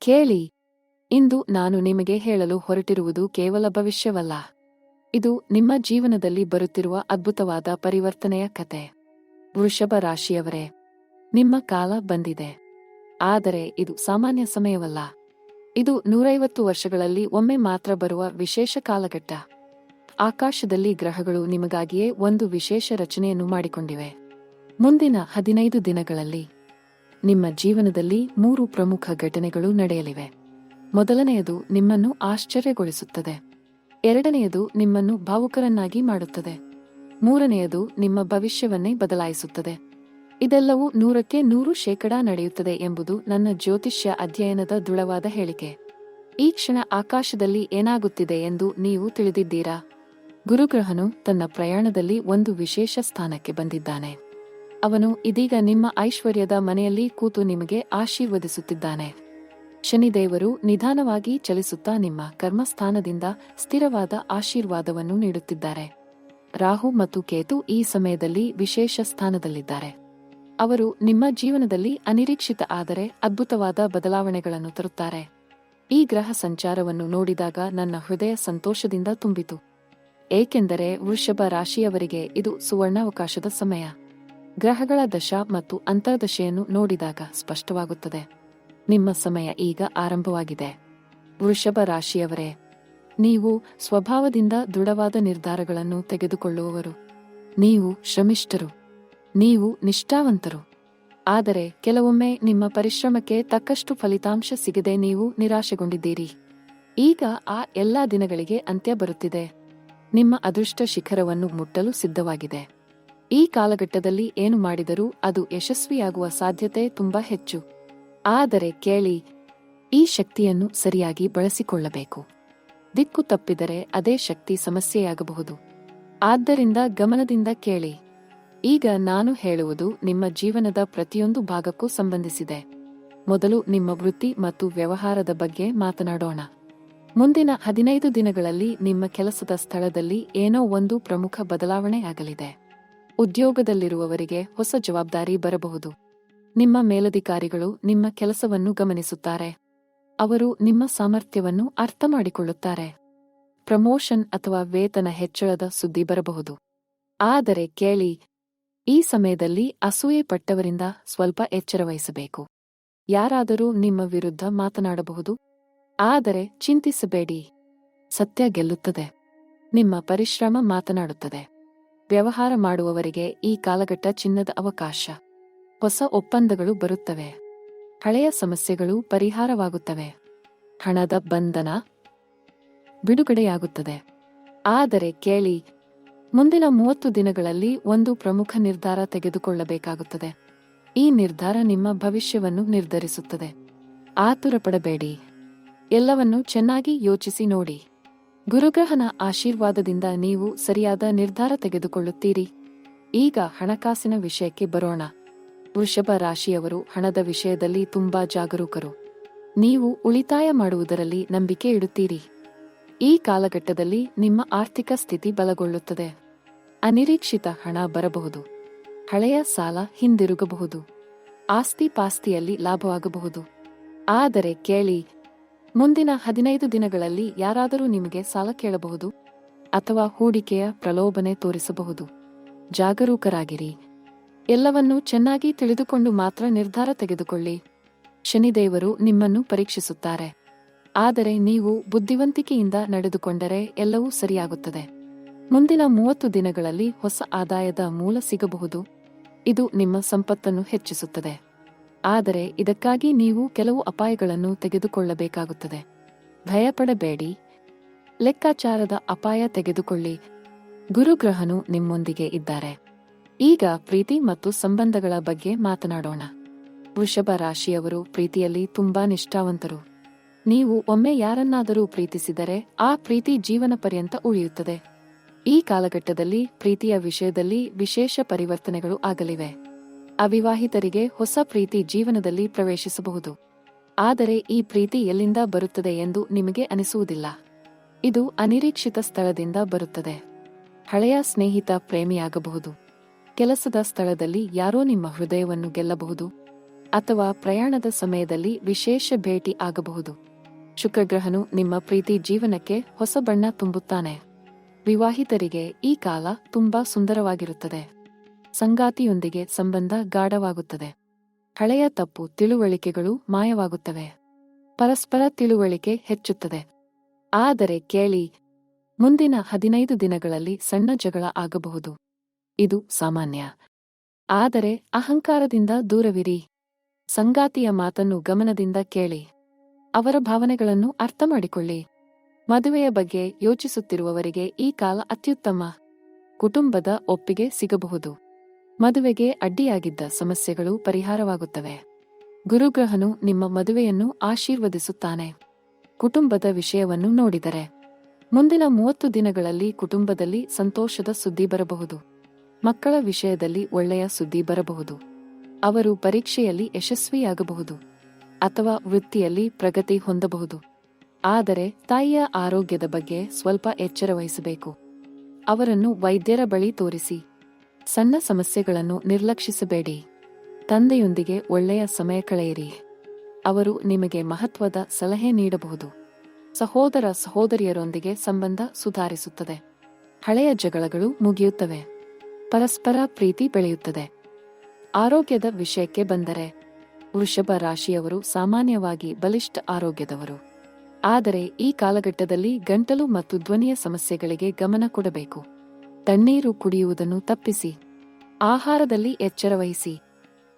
ಕೇಳಿ, ಇಂದು ನಾನು ನಿಮಗೆ ಹೇಳಲು ಹೊರಟಿರುವುದು ಕೇವಲ ಭವಿಷ್ಯವಲ್ಲ. ಇದು ನಿಮ್ಮ ಜೀವನದಲ್ಲಿ ಬರುತ್ತಿರುವ ಅದ್ಭುತವಾದ ಪರಿವರ್ತನೆಯ ಕತೆ. ವೃಷಭ ರಾಶಿಯವರೇ, ನಿಮ್ಮ ಕಾಲ ಬಂದಿದೆ. ಆದರೆ ಇದು ಸಾಮಾನ್ಯ ಸಮಯವಲ್ಲ. ಇದು 150 ವರ್ಷಗಳಲ್ಲಿ ಒಮ್ಮೆ ಮಾತ್ರ ಬರುವ ವಿಶೇಷ ಕಾಲಘಟ್ಟ. ಆಕಾಶದಲ್ಲಿ ಗ್ರಹಗಳು ನಿಮಗಾಗಿಯೇ ಒಂದು ವಿಶೇಷ ರಚನೆಯನ್ನು ಮಾಡಿಕೊಂಡಿವೆ. ಮುಂದಿನ 15 ದಿನಗಳಲ್ಲಿ ನಿಮ್ಮ ಜೀವನದಲ್ಲಿ 3 ಪ್ರಮುಖ ಘಟನೆಗಳು ನಡೆಯಲಿವೆ. ಮೊದಲನೆಯದು ನಿಮ್ಮನ್ನು ಆಶ್ಚರ್ಯಗೊಳಿಸುತ್ತದೆ. ಎರಡನೆಯದು ನಿಮ್ಮನ್ನು ಭಾವುಕರನ್ನಾಗಿ ಮಾಡುತ್ತದೆ. ಮೂರನೆಯದು ನಿಮ್ಮ ಭವಿಷ್ಯವನ್ನೇ ಬದಲಾಯಿಸುತ್ತದೆ. ಇದೆಲ್ಲವೂ 100ಕ್ಕೆ 100% ನಡೆಯುತ್ತದೆ ಎಂಬುದು ನನ್ನ ಜ್ಯೋತಿಷ್ಯ ಅಧ್ಯಯನದ ದೃಢವಾದ ಹೇಳಿಕೆ. ಈ ಕ್ಷಣ ಆಕಾಶದಲ್ಲಿ ಏನಾಗುತ್ತಿದೆ ಎಂದು ನೀವು ತಿಳಿದಿದ್ದೀರಾ? ಗುರುಗ್ರಹನು ತನ್ನ ಪ್ರಯಾಣದಲ್ಲಿ ಒಂದು ವಿಶೇಷ ಸ್ಥಾನಕ್ಕೆ ಬಂದಿದ್ದಾನೆ. ಅವನು ಇದೀಗ ನಿಮ್ಮ ಐಶ್ವರ್ಯದ ಮನೆಯಲ್ಲಿ ಕೂತು ನಿಮಗೆ ಆಶೀರ್ವದಿಸುತ್ತಿದ್ದಾನೆ. ಶನಿದೇವರು ನಿಧಾನವಾಗಿ ಚಲಿಸುತ್ತಾ ನಿಮ್ಮ ಕರ್ಮಸ್ಥಾನದಿಂದ ಸ್ಥಿರವಾದ ಆಶೀರ್ವಾದವನ್ನು ನೀಡುತ್ತಿದ್ದಾರೆ. ರಾಹು ಮತ್ತು ಕೇತು ಈ ಸಮಯದಲ್ಲಿ ವಿಶೇಷ ಸ್ಥಾನದಲ್ಲಿದ್ದಾರೆ. ಅವರು ನಿಮ್ಮ ಜೀವನದಲ್ಲಿ ಅನಿರೀಕ್ಷಿತ ಆದರೆ ಅದ್ಭುತವಾದ ಬದಲಾವಣೆಗಳನ್ನು ತರುತ್ತಾರೆ. ಈ ಗ್ರಹ ಸಂಚಾರವನ್ನು ನೋಡಿದಾಗ ನನ್ನ ಹೃದಯ ಸಂತೋಷದಿಂದ ತುಂಬಿತು. ಏಕೆಂದರೆ ವೃಷಭ ರಾಶಿಯವರಿಗೆ ಇದು ಸುವರ್ಣಾವಕಾಶದ ಸಮಯ. ಗ್ರಹಗಳ ದಶ ಮತ್ತು ಅಂತರ್ದಶೆಯನ್ನು ನೋಡಿದಾಗ ಸ್ಪಷ್ಟವಾಗುತ್ತದೆ. ನಿಮ್ಮ ಸಮಯ ಈಗ ಆರಂಭವಾಗಿದೆ. ವೃಷಭ ರಾಶಿಯವರೇ, ನೀವು ಸ್ವಭಾವದಿಂದ ದೃಢವಾದ ನಿರ್ಧಾರಗಳನ್ನು ತೆಗೆದುಕೊಳ್ಳುವವರು. ನೀವು ಶ್ರಮಿಷ್ಠರು. ನೀವು ನಿಷ್ಠಾವಂತರು. ಆದರೆ ಕೆಲವೊಮ್ಮೆ ನಿಮ್ಮ ಪರಿಶ್ರಮಕ್ಕೆ ತಕ್ಕಷ್ಟು ಫಲಿತಾಂಶ ಸಿಗದೆ ನೀವು ನಿರಾಶೆಗೊಂಡಿದ್ದೀರಿ. ಈಗ ಆ ಎಲ್ಲಾ ದಿನಗಳಿಗೆ ಅಂತ್ಯ ಬರುತ್ತಿದೆ. ನಿಮ್ಮ ಅದೃಷ್ಟ ಶಿಖರವನ್ನು ಮುಟ್ಟಲು ಸಿದ್ಧವಾಗಿದೆ. ಈ ಕಾಲಘಟ್ಟದಲ್ಲಿ ಏನು ಮಾಡಿದರೂ ಅದು ಯಶಸ್ವಿಯಾಗುವ ಸಾಧ್ಯತೆ ತುಂಬಾ ಹೆಚ್ಚು. ಆದರೆ ಕೇಳಿ, ಈ ಶಕ್ತಿಯನ್ನು ಸರಿಯಾಗಿ ಬಳಸಿಕೊಳ್ಳಬೇಕು. ದಿಕ್ಕು ತಪ್ಪಿದರೆ ಅದೇ ಶಕ್ತಿ ಸಮಸ್ಯೆಯಾಗಬಹುದು. ಆದ್ದರಿಂದ ಗಮನದಿಂದ ಕೇಳಿ. ಈಗ ನಾನು ಹೇಳುವುದು ನಿಮ್ಮ ಜೀವನದ ಪ್ರತಿಯೊಂದು ಭಾಗಕ್ಕೂ ಸಂಬಂಧಿಸಿದೆ. ಮೊದಲು ನಿಮ್ಮ ವೃತ್ತಿ ಮತ್ತು ವ್ಯವಹಾರದ ಬಗ್ಗೆ ಮಾತನಾಡೋಣ. ಮುಂದಿನ 15 ದಿನಗಳಲ್ಲಿ ನಿಮ್ಮ ಕೆಲಸದ ಸ್ಥಳದಲ್ಲಿ ಏನೋ ಒಂದು ಪ್ರಮುಖ ಬದಲಾವಣೆ ಆಗಲಿದೆ. ಉದ್ಯೋಗದಲ್ಲಿರುವವರಿಗೆ ಹೊಸ ಜವಾಬ್ದಾರಿ ಬರಬಹುದು. ನಿಮ್ಮ ಮೇಲಧಿಕಾರಿಗಳು ನಿಮ್ಮ ಕೆಲಸವನ್ನು ಗಮನಿಸುತ್ತಾರೆ. ಅವರು ನಿಮ್ಮ ಸಾಮರ್ಥ್ಯವನ್ನು ಅರ್ಥ ಮಾಡಿಕೊಳ್ಳುತ್ತಾರೆ. ಪ್ರಮೋಷನ್ ಅಥವಾ ವೇತನ ಹೆಚ್ಚಳದ ಸುದ್ದಿ ಬರಬಹುದು. ಆದರೆ ಕೇಳಿ, ಈ ಸಮಯದಲ್ಲಿ ಅಸೂಯೆ ಪಟ್ಟವರಿಂದ ಸ್ವಲ್ಪ ಎಚ್ಚರವಹಿಸಬೇಕು. ಯಾರಾದರೂ ನಿಮ್ಮ ವಿರುದ್ಧ ಮಾತನಾಡಬಹುದು. ಆದರೆ ಚಿಂತಿಸಬೇಡಿ, ಸತ್ಯ ಗೆಲ್ಲುತ್ತದೆ. ನಿಮ್ಮ ಪರಿಶ್ರಮ ಮಾತನಾಡುತ್ತದೆ. ವ್ಯವಹಾರ ಮಾಡುವವರಿಗೆ ಈ ಕಾಲಘಟ್ಟ ಚಿನ್ನದ ಅವಕಾಶ. ಹೊಸ ಒಪ್ಪಂದಗಳು ಬರುತ್ತವೆ. ಹಳೆಯ ಸಮಸ್ಯೆಗಳು ಪರಿಹಾರವಾಗುತ್ತವೆ. ಹಣದ ಬಂಧನ ಬಿಡುಗಡೆಯಾಗುತ್ತದೆ. ಆದರೆ ಕೇಳಿ, ಮುಂದಿನ 30 ದಿನಗಳಲ್ಲಿ ಒಂದು ಪ್ರಮುಖ ನಿರ್ಧಾರ ತೆಗೆದುಕೊಳ್ಳಬೇಕಾಗುತ್ತದೆ. ಈ ನಿರ್ಧಾರ ನಿಮ್ಮ ಭವಿಷ್ಯವನ್ನು ನಿರ್ಧರಿಸುತ್ತದೆ. ಆತುರಪಡಬೇಡಿ. ಎಲ್ಲವನ್ನೂ ಚೆನ್ನಾಗಿ ಯೋಚಿಸಿ ನೋಡಿ. ಗುರುಗ್ರಹನ ಆಶೀರ್ವಾದದಿಂದ ನೀವು ಸರಿಯಾದ ನಿರ್ಧಾರ ತೆಗೆದುಕೊಳ್ಳುತ್ತೀರಿ. ಈಗ ಹಣಕಾಸಿನ ವಿಷಯಕ್ಕೆ ಬರೋಣ. ವೃಷಭ ರಾಶಿಯವರು ಹಣದ ವಿಷಯದಲ್ಲಿ ತುಂಬಾ ಜಾಗರೂಕರು. ನೀವು ಉಳಿತಾಯ ಮಾಡುವುದರಲ್ಲಿ ನಂಬಿಕೆ ಇಡುತ್ತೀರಿ. ಈ ಕಾಲಘಟ್ಟದಲ್ಲಿ ನಿಮ್ಮ ಆರ್ಥಿಕ ಸ್ಥಿತಿ ಬಲಗೊಳ್ಳುತ್ತದೆ. ಅನಿರೀಕ್ಷಿತ ಹಣ ಬರಬಹುದು. ಹಳೆಯ ಸಾಲ ಹಿಂದಿರುಗಬಹುದು. ಆಸ್ತಿ ಪಾಸ್ತಿಯಲ್ಲಿ ಲಾಭವಾಗಬಹುದು. ಆದರೆ ಕೇಳಿ, ಮುಂದಿನ 15 ದಿನಗಳಲ್ಲಿ ಯಾರಾದರೂ ನಿಮಗೆ ಸಾಲ ಕೇಳಬಹುದು ಅಥವಾ ಹೂಡಿಕೆಯ ಪ್ರಲೋಭನೆ ತೋರಿಸಬಹುದು. ಜಾಗರೂಕರಾಗಿರಿ. ಎಲ್ಲವನ್ನೂ ಚೆನ್ನಾಗಿ ತಿಳಿದುಕೊಂಡು ಮಾತ್ರ ನಿರ್ಧಾರ ತೆಗೆದುಕೊಳ್ಳಿ. ಶನಿದೇವರು ನಿಮ್ಮನ್ನು ಪರೀಕ್ಷಿಸುತ್ತಾರೆ. ಆದರೆ ನೀವು ಬುದ್ಧಿವಂತಿಕೆಯಿಂದ ನಡೆದುಕೊಂಡರೆ ಎಲ್ಲವೂ ಸರಿಯಾಗುತ್ತದೆ. ಮುಂದಿನ 30 ದಿನಗಳಲ್ಲಿ ಹೊಸ ಆದಾಯದ ಮೂಲ ಸಿಗಬಹುದು. ಇದು ನಿಮ್ಮ ಸಂಪತ್ತನ್ನು ಹೆಚ್ಚಿಸುತ್ತದೆ. ಆದರೆ ಇದಕ್ಕಾಗಿ ನೀವು ಕೆಲವು ಅಪಾಯಗಳನ್ನು ತೆಗೆದುಕೊಳ್ಳಬೇಕಾಗುತ್ತದೆ. ಭಯಪಡಬೇಡಿ. ಲೆಕ್ಕಾಚಾರದ ಅಪಾಯ ತೆಗೆದುಕೊಳ್ಳಿ. ಗುರುಗ್ರಹನು ನಿಮ್ಮೊಂದಿಗೆ ಇದ್ದಾರೆ. ಈಗ ಪ್ರೀತಿ ಮತ್ತು ಸಂಬಂಧಗಳ ಬಗ್ಗೆ ಮಾತನಾಡೋಣ. ವೃಷಭ ರಾಶಿಯವರು ಪ್ರೀತಿಯಲ್ಲಿ ತುಂಬಾ ನಿಷ್ಠಾವಂತರು. ನೀವು ಒಮ್ಮೆ ಯಾರನ್ನಾದರೂ ಪ್ರೀತಿಸಿದರೆ ಆ ಪ್ರೀತಿ ಜೀವನ ಪರ್ಯಂತ ಉಳಿಯುತ್ತದೆ. ಈ ಕಾಲಘಟ್ಟದಲ್ಲಿ ಪ್ರೀತಿಯ ವಿಷಯದಲ್ಲಿ ವಿಶೇಷ ಪರಿವರ್ತನೆಗಳು ಆಗಲಿವೆ. ಅವಿವಾಹಿತರಿಗೆ ಹೊಸ ಪ್ರೀತಿ ಜೀವನದಲ್ಲಿ ಪ್ರವೇಶಿಸಬಹುದು. ಆದರೆ ಈ ಪ್ರೀತಿ ಎಲ್ಲಿಂದ ಬರುತ್ತದೆ ಎಂದು ನಿಮಗೆ ಅನಿಸುವುದಿಲ್ಲ. ಇದು ಅನಿರೀಕ್ಷಿತ ಸ್ಥಳದಿಂದ ಬರುತ್ತದೆ. ಹಳೆಯ ಸ್ನೇಹಿತ ಪ್ರೇಮಿಯಾಗಬಹುದು. ಕೆಲಸದ ಸ್ಥಳದಲ್ಲಿ ಯಾರೋ ನಿಮ್ಮ ಹೃದಯವನ್ನು ಗೆಲ್ಲಬಹುದು. ಅಥವಾ ಪ್ರಯಾಣದ ಸಮಯದಲ್ಲಿ ವಿಶೇಷ ಭೇಟಿ ಆಗಬಹುದು. ಶುಕ್ರಗ್ರಹನು ನಿಮ್ಮ ಪ್ರೀತಿ ಜೀವನಕ್ಕೆ ಹೊಸ ಬಣ್ಣ ತುಂಬುತ್ತಾನೆ. ವಿವಾಹಿತರಿಗೆ ಈ ಕಾಲ ತುಂಬಾ ಸುಂದರವಾಗಿರುತ್ತದೆ. ಸಂಗಾತಿಯೊಂದಿಗೆ ಸಂಬಂಧ ಗಾಢವಾಗುತ್ತದೆ. ಹಳೆಯ ತಪ್ಪು ತಿಳುವಳಿಕೆಗಳು ಮಾಯವಾಗುತ್ತವೆ. ಪರಸ್ಪರ ತಿಳುವಳಿಕೆ ಹೆಚ್ಚುತ್ತದೆ. ಆದರೆ ಕೇಳಿ, ಮುಂದಿನ 15 ದಿನಗಳಲ್ಲಿ ಸಣ್ಣ ಜಗಳ ಆಗಬಹುದು. ಇದು ಸಾಮಾನ್ಯ. ಆದರೆ ಅಹಂಕಾರದಿಂದ ದೂರವಿರಿ. ಸಂಗಾತಿಯ ಮಾತನ್ನು ಗಮನದಿಂದ ಕೇಳಿ. ಅವರ ಭಾವನೆಗಳನ್ನು ಅರ್ಥಮಾಡಿಕೊಳ್ಳಿ. ಮದುವೆಯ ಬಗ್ಗೆ ಯೋಚಿಸುತ್ತಿರುವವರಿಗೆ ಈ ಕಾಲ ಅತ್ಯುತ್ತಮ. ಕುಟುಂಬದ ಒಪ್ಪಿಗೆ ಸಿಗಬಹುದು. ಮದುವೆಗೆ ಅಡ್ಡಿಯಾಗಿದ್ದ ಸಮಸ್ಯೆಗಳು ಪರಿಹಾರವಾಗುತ್ತವೆ. ಗುರುಗ್ರಹನು ನಿಮ್ಮ ಮದುವೆಯನ್ನು ಆಶೀರ್ವದಿಸುತ್ತಾನೆ. ಕುಟುಂಬದ ವಿಷಯವನ್ನು ನೋಡಿದರೆ ಮುಂದಿನ 30 ದಿನಗಳಲ್ಲಿ ಕುಟುಂಬದಲ್ಲಿ ಸಂತೋಷದ ಸುದ್ದಿ ಬರಬಹುದು. ಮಕ್ಕಳ ವಿಷಯದಲ್ಲಿ ಒಳ್ಳೆಯ ಸುದ್ದಿ ಬರಬಹುದು. ಅವರು ಪರೀಕ್ಷೆಯಲ್ಲಿ ಯಶಸ್ವಿಯಾಗಬಹುದು ಅಥವಾ ವೃತ್ತಿಯಲ್ಲಿ ಪ್ರಗತಿ ಹೊಂದಬಹುದು. ಆದರೆ ತಾಯಿಯ ಆರೋಗ್ಯದ ಬಗ್ಗೆ ಸ್ವಲ್ಪ ಎಚ್ಚರ ವಹಿಸಬೇಕು. ಅವರನ್ನು ವೈದ್ಯರ ಬಳಿ ತೋರಿಸಿ. ಸಣ್ಣ ಸಮಸ್ಯೆಗಳನ್ನು ನಿರ್ಲಕ್ಷಿಸಬೇಡಿ. ತಂದೆಯೊಂದಿಗೆ ಒಳ್ಳೆಯ ಸಮಯ ಕಳೆಯಿರಿ. ಅವರು ನಿಮಗೆ ಮಹತ್ವದ ಸಲಹೆ ನೀಡಬಹುದು. ಸಹೋದರ ಸಹೋದರಿಯರೊಂದಿಗೆ ಸಂಬಂಧ ಸುಧಾರಿಸುತ್ತದೆ. ಹಳೆಯ ಜಗಳಗಳು ಮುಗಿಯುತ್ತವೆ. ಪರಸ್ಪರ ಪ್ರೀತಿ ಬೆಳೆಯುತ್ತದೆ. ಆರೋಗ್ಯದ ವಿಷಯಕ್ಕೆ ಬಂದರೆ ವೃಷಭ ರಾಶಿಯವರು ಸಾಮಾನ್ಯವಾಗಿ ಬಲಿಷ್ಠ ಆರೋಗ್ಯದವರು. ಆದರೆ ಈ ಕಾಲಘಟ್ಟದಲ್ಲಿ ಗಂಟಲು ಮತ್ತು ಧ್ವನಿಯ ಸಮಸ್ಯೆಗಳಿಗೆ ಗಮನ ಕೊಡಬೇಕು. ತಣ್ಣೀರು ಕುಡಿಯುವುದನ್ನು ತಪ್ಪಿಸಿ. ಆಹಾರದಲ್ಲಿ ಎಚ್ಚರ ವಹಿಸಿ.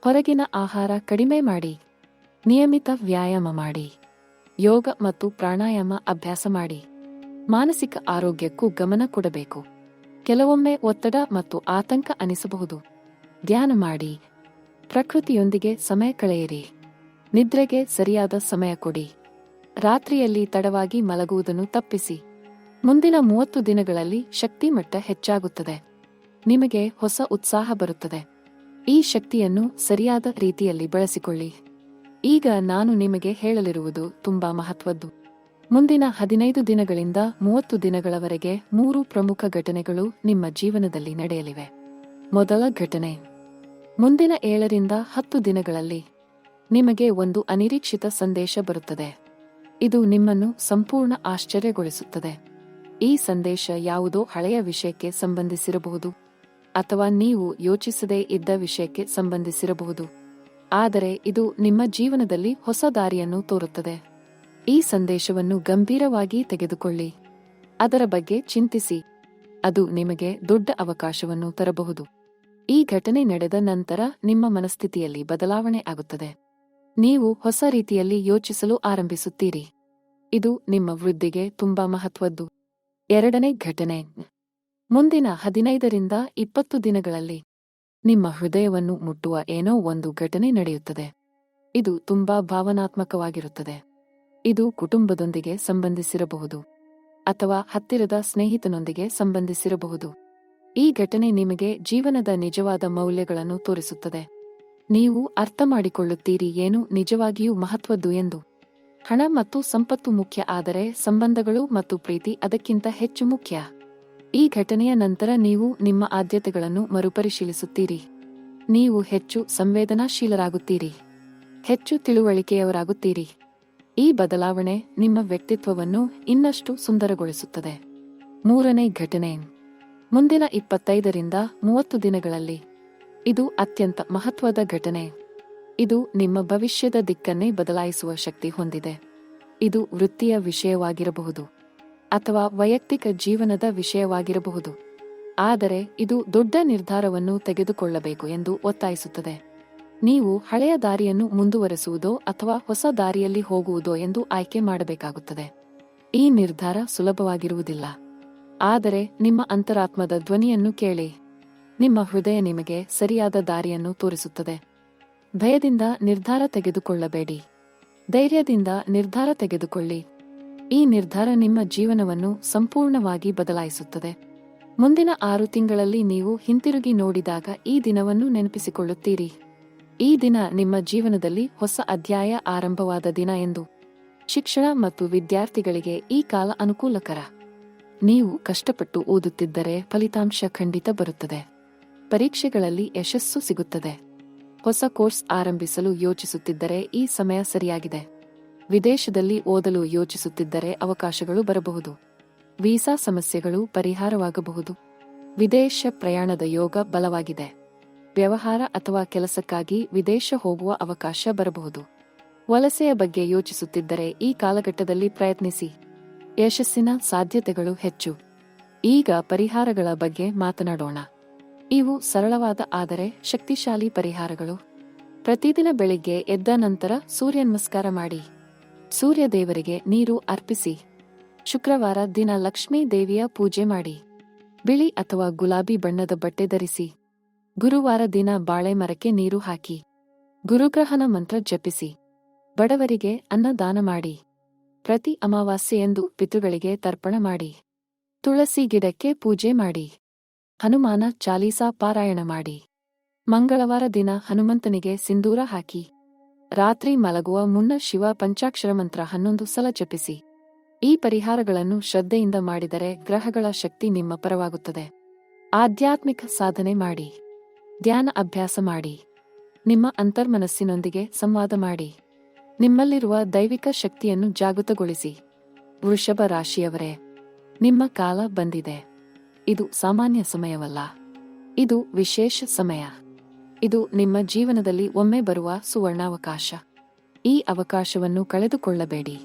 ಹೊರಗಿನ ಆಹಾರ ಕಡಿಮೆ ಮಾಡಿ. ನಿಯಮಿತ ವ್ಯಾಯಾಮ ಮಾಡಿ. ಯೋಗ ಮತ್ತು ಪ್ರಾಣಾಯಾಮ ಅಭ್ಯಾಸ ಮಾಡಿ. ಮಾನಸಿಕ ಆರೋಗ್ಯಕ್ಕೂ ಗಮನ ಕೊಡಬೇಕು. ಕೆಲವೊಮ್ಮೆ ಒತ್ತಡ ಮತ್ತು ಆತಂಕ ಅನಿಸಬಹುದು. ಧ್ಯಾನ ಮಾಡಿ. ಪ್ರಕೃತಿಯೊಂದಿಗೆ ಸಮಯ ಕಳೆಯಿರಿ. ನಿದ್ರೆಗೆ ಸರಿಯಾದ ಸಮಯ ಕೊಡಿ. ರಾತ್ರಿಯಲ್ಲಿ ತಡವಾಗಿ ಮಲಗುವುದನ್ನು ತಪ್ಪಿಸಿ. ಮುಂದಿನ 30 ದಿನಗಳಲ್ಲಿ ಶಕ್ತಿ ಮಟ್ಟ ಹೆಚ್ಚಾಗುತ್ತದೆ. ನಿಮಗೆ ಹೊಸ ಉತ್ಸಾಹ ಬರುತ್ತದೆ. ಈ ಶಕ್ತಿಯನ್ನು ಸರಿಯಾದ ರೀತಿಯಲ್ಲಿ ಬಳಸಿಕೊಳ್ಳಿ. ಈಗ ನಾನು ನಿಮಗೆ ಹೇಳಲಿರುವುದು ತುಂಬಾ ಮಹತ್ವದ್ದು. ಮುಂದಿನ 15 ದಿನಗಳಿಂದ 30 ದಿನಗಳವರೆಗೆ 3 ಪ್ರಮುಖ ಘಟನೆಗಳು ನಿಮ್ಮ ಜೀವನದಲ್ಲಿ ನಡೆಯಲಿವೆ. ಮೊದಲ ಘಟನೆ, ಮುಂದಿನ 7 ರಿಂದ 10 ದಿನಗಳಲ್ಲಿ ನಿಮಗೆ ಒಂದು ಅನಿರೀಕ್ಷಿತ ಸಂದೇಶ ಬರುತ್ತದೆ. ಇದು ನಿಮ್ಮನ್ನು ಸಂಪೂರ್ಣ ಆಶ್ಚರ್ಯಗೊಳಿಸುತ್ತದೆ. ಈ ಸಂದೇಶ ಯಾವುದೋ ಹಳೆಯ ವಿಷಯಕ್ಕೆ ಸಂಬಂಧಿಸಿರಬಹುದು ಅಥವಾ ನೀವು ಯೋಚಿಸದೇ ಇದ್ದ ವಿಷಯಕ್ಕೆ ಸಂಬಂಧಿಸಿರಬಹುದು. ಆದರೆ ಇದು ನಿಮ್ಮ ಜೀವನದಲ್ಲಿ ಹೊಸ ದಾರಿಯನ್ನು ತೋರುತ್ತದೆ. ಈ ಸಂದೇಶವನ್ನು ಗಂಭೀರವಾಗಿ ತೆಗೆದುಕೊಳ್ಳಿ. ಅದರ ಬಗ್ಗೆ ಚಿಂತಿಸಿ. ಅದು ನಿಮಗೆ ದೊಡ್ಡ ಅವಕಾಶವನ್ನು ತರಬಹುದು. ಈ ಘಟನೆ ನಡೆದ ನಂತರ ನಿಮ್ಮ ಮನಸ್ಥಿತಿಯಲ್ಲಿ ಬದಲಾವಣೆ ಆಗುತ್ತದೆ. ನೀವು ಹೊಸ ರೀತಿಯಲ್ಲಿ ಯೋಚಿಸಲು ಆರಂಭಿಸುತ್ತೀರಿ. ಇದು ನಿಮ್ಮ ವೃದ್ಧಿಗೆ ತುಂಬಾ ಮಹತ್ವದ್ದು. ಎರಡನೇ ಘಟನೆ, ಮುಂದಿನ 15 ರಿಂದ 20 ದಿನಗಳಲ್ಲಿ ನಿಮ್ಮ ಹೃದಯವನ್ನು ಮುಟ್ಟುವ ಏನೋ ಒಂದು ಘಟನೆ ನಡೆಯುತ್ತದೆ. ಇದು ತುಂಬಾ ಭಾವನಾತ್ಮಕವಾಗಿರುತ್ತದೆ. ಇದು ಕುಟುಂಬದೊಂದಿಗೆ ಸಂಬಂಧಿಸಿರಬಹುದು ಅಥವಾ ಹತ್ತಿರದ ಸ್ನೇಹಿತನೊಂದಿಗೆ ಸಂಬಂಧಿಸಿರಬಹುದು. ಈ ಘಟನೆ ನಿಮಗೆ ಜೀವನದ ನಿಜವಾದ ಮೌಲ್ಯಗಳನ್ನು ತೋರಿಸುತ್ತದೆ. ನೀವು ಅರ್ಥಮಾಡಿಕೊಳ್ಳುತ್ತೀರಿ ಏನು ನಿಜವಾಗಿಯೂ ಮಹತ್ವದ್ದು ಎಂದು. ಹಣ ಮತ್ತು ಸಂಪತ್ತು ಮುಖ್ಯ, ಆದರೆ ಸಂಬಂಧಗಳು ಮತ್ತು ಪ್ರೀತಿ ಅದಕ್ಕಿಂತ ಹೆಚ್ಚು ಮುಖ್ಯ. ಈ ಘಟನೆಯ ನಂತರ ನೀವು ನಿಮ್ಮ ಆದ್ಯತೆಗಳನ್ನು ಮರುಪರಿಶೀಲಿಸುತ್ತೀರಿ. ನೀವು ಹೆಚ್ಚು ಸಂವೇದನಾಶೀಲರಾಗುತ್ತೀರಿ. ಹೆಚ್ಚು ತಿಳುವಳಿಕೆಯವರಾಗುತ್ತೀರಿ. ಈ ಬದಲಾವಣೆ ನಿಮ್ಮ ವ್ಯಕ್ತಿತ್ವವನ್ನು ಇನ್ನಷ್ಟು ಸುಂದರಗೊಳಿಸುತ್ತದೆ. ಮೂರನೇ ಘಟನೆ, ಮುಂದಿನ 25 ರಿಂದ 30 ದಿನಗಳಲ್ಲಿ ಇದು ಅತ್ಯಂತ ಮಹತ್ವದ ಘಟನೆ. ಇದು ನಿಮ್ಮ ಭವಿಷ್ಯದ ದಿಕ್ಕನ್ನೇ ಬದಲಾಯಿಸುವ ಶಕ್ತಿ ಹೊಂದಿದೆ. ಇದು ವೃತ್ತಿಯ ವಿಷಯವಾಗಿರಬಹುದು ಅಥವಾ ವೈಯಕ್ತಿಕ ಜೀವನದ ವಿಷಯವಾಗಿರಬಹುದು. ಆದರೆ ಇದು ದೊಡ್ಡ ನಿರ್ಧಾರವನ್ನು ತೆಗೆದುಕೊಳ್ಳಬೇಕು ಎಂದು ಒತ್ತಾಯಿಸುತ್ತದೆ. ನೀವು ಹಳೆಯ ದಾರಿಯನ್ನು ಮುಂದುವರೆಸುವುದೋ ಅಥವಾ ಹೊಸ ದಾರಿಯಲ್ಲಿ ಹೋಗುವುದೋ ಎಂದು ಆಯ್ಕೆ ಮಾಡಬೇಕಾಗುತ್ತದೆ. ಈ ನಿರ್ಧಾರ ಸುಲಭವಾಗಿರುವುದಿಲ್ಲ. ಆದರೆ ನಿಮ್ಮ ಅಂತರಾತ್ಮದ ಧ್ವನಿಯನ್ನು ಕೇಳಿ. ನಿಮ್ಮ ಹೃದಯ ನಿಮಗೆ ಸರಿಯಾದ ದಾರಿಯನ್ನು ತೋರಿಸುತ್ತದೆ. ಭಯದಿಂದ ನಿರ್ಧಾರ ತೆಗೆದುಕೊಳ್ಳಬೇಡಿ. ಧೈರ್ಯದಿಂದ ನಿರ್ಧಾರ ತೆಗೆದುಕೊಳ್ಳಿ. ಈ ನಿರ್ಧಾರ ನಿಮ್ಮ ಜೀವನವನ್ನು ಸಂಪೂರ್ಣವಾಗಿ ಬದಲಾಯಿಸುತ್ತದೆ. ಮುಂದಿನ 6 ತಿಂಗಳಲ್ಲಿ ನೀವು ಹಿಂತಿರುಗಿ ನೋಡಿದಾಗ ಈ ದಿನವನ್ನು ನೆನಪಿಸಿಕೊಳ್ಳುತ್ತೀರಿ. ಈ ದಿನ ನಿಮ್ಮ ಜೀವನದಲ್ಲಿ ಹೊಸ ಅಧ್ಯಾಯ ಆರಂಭವಾದ ದಿನ ಎಂದು. ಶಿಕ್ಷಣ ಮತ್ತು ವಿದ್ಯಾರ್ಥಿಗಳಿಗೆ ಈ ಕಾಲ ಅನುಕೂಲಕರ. ನೀವು ಕಷ್ಟಪಟ್ಟು ಓದುತ್ತಿದ್ದರೆ ಫಲಿತಾಂಶ ಖಂಡಿತ ಬರುತ್ತದೆ. ಪರೀಕ್ಷೆಗಳಲ್ಲಿ ಯಶಸ್ಸು ಸಿಗುತ್ತದೆ. ಹೊಸ ಕೋರ್ಸ್ ಆರಂಭಿಸಲು ಯೋಚಿಸುತ್ತಿದ್ದರೆ ಈ ಸಮಯ ಸರಿಯಾಗಿದೆ. ವಿದೇಶದಲ್ಲಿ ಓದಲು ಯೋಚಿಸುತ್ತಿದ್ದರೆ ಅವಕಾಶಗಳು ಬರಬಹುದು. ವೀಸಾ ಸಮಸ್ಯೆಗಳು ಪರಿಹಾರವಾಗಬಹುದು. ವಿದೇಶ ಪ್ರಯಾಣದ ಯೋಗ ಬಲವಾಗಿದೆ. ವ್ಯವಹಾರ ಅಥವಾ ಕೆಲಸಕ್ಕಾಗಿ ವಿದೇಶ ಹೋಗುವ ಅವಕಾಶ ಬರಬಹುದು. ವಲಸೆಯ ಬಗ್ಗೆ ಯೋಚಿಸುತ್ತಿದ್ದರೆ ಈ ಕಾಲಘಟ್ಟದಲ್ಲಿ ಪ್ರಯತ್ನಿಸಿ. ಯಶಸ್ಸಿನ ಸಾಧ್ಯತೆಗಳು ಹೆಚ್ಚು. ಈಗ ಪರಿಹಾರಗಳ ಬಗ್ಗೆ ಮಾತನಾಡೋಣ. ಇವು ಸರಳವಾದ ಆದರೆ ಶಕ್ತಿಶಾಲಿ ಪರಿಹಾರಗಳು. ಪ್ರತಿದಿನ ಬೆಳಿಗ್ಗೆ ಎದ್ದ ನಂತರ ಸೂರ್ಯ ನಮಸ್ಕಾರ ಮಾಡಿ. ಸೂರ್ಯ ದೇವರಿಗೆ ನೀರು ಅರ್ಪಿಸಿ. ಶುಕ್ರವಾರ ದಿನ ಲಕ್ಷ್ಮೀ ದೇವಿಯ ಪೂಜೆ ಮಾಡಿ. ಬಿಳಿ ಅಥವಾ ಗುಲಾಬಿ ಬಣ್ಣದ ಬಟ್ಟೆ ಧರಿಸಿ. ಗುರುವಾರ ದಿನ ಬಾಳೆ ಮರಕ್ಕೆ ನೀರು ಹಾಕಿ. ಗುರುಗ್ರಹನ ಮಂತ್ರ ಜಪಿಸಿ. ಬಡವರಿಗೆ ಅನ್ನದಾನ ಮಾಡಿ. ಪ್ರತಿ ಅಮಾವಾಸ್ಯೆಯಂದು ಪಿತೃಗಳಿಗೆ ತರ್ಪಣ ಮಾಡಿ. ತುಳಸಿ ಗಿಡಕ್ಕೆ ಪೂಜೆ ಮಾಡಿ. ಹನುಮಾನ ಚಾಲೀಸಾ ಪಾರಾಯಣ ಮಾಡಿ. ಮಂಗಳವಾರ ದಿನ ಹನುಮಂತನಿಗೆ ಸಿಂಧೂರ ಹಾಕಿ. ರಾತ್ರಿ ಮಲಗುವ ಮುನ್ನ ಶಿವ ಪಂಚಾಕ್ಷರ ಮಂತ್ರ 11 ಸಲ ಜಪಿಸಿ. ಈ ಪರಿಹಾರಗಳನ್ನು ಶ್ರದ್ಧೆಯಿಂದ ಮಾಡಿದರೆ ಗ್ರಹಗಳ ಶಕ್ತಿ ನಿಮ್ಮ ಪರವಾಗುತ್ತದೆ. ಆಧ್ಯಾತ್ಮಿಕ ಸಾಧನೆ ಮಾಡಿ. ಧ್ಯಾನ ಅಭ್ಯಾಸ ಮಾಡಿ. ನಿಮ್ಮ ಅಂತರ್ಮನಸ್ಸಿನೊಂದಿಗೆ ಸಂವಾದ ಮಾಡಿ. ನಿಮ್ಮಲ್ಲಿರುವ ದೈವಿಕ ಶಕ್ತಿಯನ್ನು ಜಾಗೃತಗೊಳಿಸಿ. ವೃಷಭ ರಾಶಿಯವರೇ, ನಿಮ್ಮ ಕಾಲ ಬಂದಿದೆ. ಇದು ಸಾಮಾನ್ಯ ಸಮಯವಲ್ಲ. ಇದು ವಿಶೇಷ ಸಮಯ. ಇದು ನಿಮ್ಮ ಜೀವನದಲ್ಲಿ ಒಮ್ಮೆ ಬರುವ ಸುವರ್ಣಾವಕಾಶ. ಈ ಅವಕಾಶವನ್ನು ಕಳೆದುಕೊಳ್ಳಬೇಡಿ.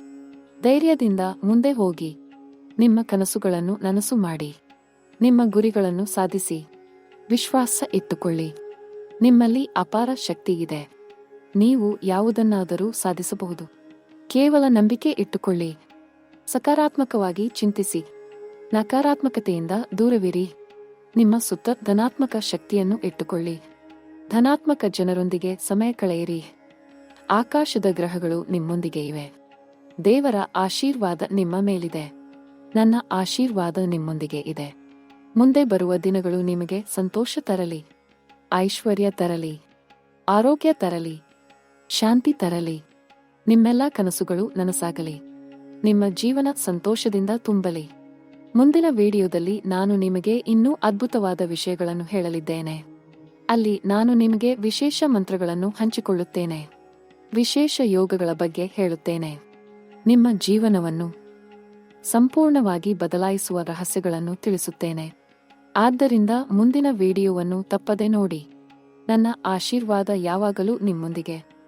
ಧೈರ್ಯದಿಂದ ಮುಂದೆ ಹೋಗಿ. ನಿಮ್ಮ ಕನಸುಗಳನ್ನು ನನಸು ಮಾಡಿ. ನಿಮ್ಮ ಗುರಿಗಳನ್ನು ಸಾಧಿಸಿ. ವಿಶ್ವಾಸ ಇಟ್ಟುಕೊಳ್ಳಿ. ನಿಮ್ಮಲ್ಲಿ ಅಪಾರ ಶಕ್ತಿ ಇದೆ. ನೀವು ಯಾವುದನ್ನಾದರೂ ಸಾಧಿಸಬಹುದು. ಕೇವಲ ನಂಬಿಕೆ ಇಟ್ಟುಕೊಳ್ಳಿ. ಸಕಾರಾತ್ಮಕವಾಗಿ ಚಿಂತಿಸಿ. ನಕಾರಾತ್ಮಕತೆಯಿಂದ ದೂರವಿರಿ. ನಿಮ್ಮ ಸುತ್ತ ಧನಾತ್ಮಕ ಶಕ್ತಿಯನ್ನು ಇಟ್ಟುಕೊಳ್ಳಿ. ಧನಾತ್ಮಕ ಜನರೊಂದಿಗೆ ಸಮಯ ಕಳೆಯಿರಿ. ಆಕಾಶದ ಗ್ರಹಗಳು ನಿಮ್ಮೊಂದಿಗೆ ಇವೆ. ದೇವರ ಆಶೀರ್ವಾದ ನಿಮ್ಮ ಮೇಲಿದೆ. ನನ್ನ ಆಶೀರ್ವಾದ ನಿಮ್ಮೊಂದಿಗೆ ಇದೆ. ಮುಂದೆ ಬರುವ ದಿನಗಳು ನಿಮಗೆ ಸಂತೋಷ ತರಲಿ, ಐಶ್ವರ್ಯ ತರಲಿ, ಆರೋಗ್ಯ ತರಲಿ, ಶಾಂತಿ ತರಲಿ. ನಿಮ್ಮೆಲ್ಲ ಕನಸುಗಳು ನನಸಾಗಲಿ. ನಿಮ್ಮ ಜೀವನ ಸಂತೋಷದಿಂದ ತುಂಬಲಿ. ಮುಂದಿನ ವಿಡಿಯೋದಲ್ಲಿ ನಾನು ನಿಮಗೆ ಇನ್ನೂ ಅದ್ಭುತವಾದ ವಿಷಯಗಳನ್ನು ಹೇಳಲಿದ್ದೇನೆ. ಅಲ್ಲಿ ನಾನು ನಿಮಗೆ ವಿಶೇಷ ಮಂತ್ರಗಳನ್ನು ಹಂಚಿಕೊಳ್ಳುತ್ತೇನೆ. ವಿಶೇಷ ಯೋಗಗಳ ಬಗ್ಗೆ ಹೇಳುತ್ತೇನೆ. ನಿಮ್ಮ ಜೀವನವನ್ನು ಸಂಪೂರ್ಣವಾಗಿ ಬದಲಾಯಿಸುವ ರಹಸ್ಯಗಳನ್ನು ತಿಳಿಸುತ್ತೇನೆ. ಆದ್ದರಿಂದ ಮುಂದಿನ ವಿಡಿಯೋವನ್ನು ತಪ್ಪದೆ ನೋಡಿ. ನನ್ನ ಆಶೀರ್ವಾದ ಯಾವಾಗಲೂ ನಿಮ್ಮೊಂದಿಗೆ.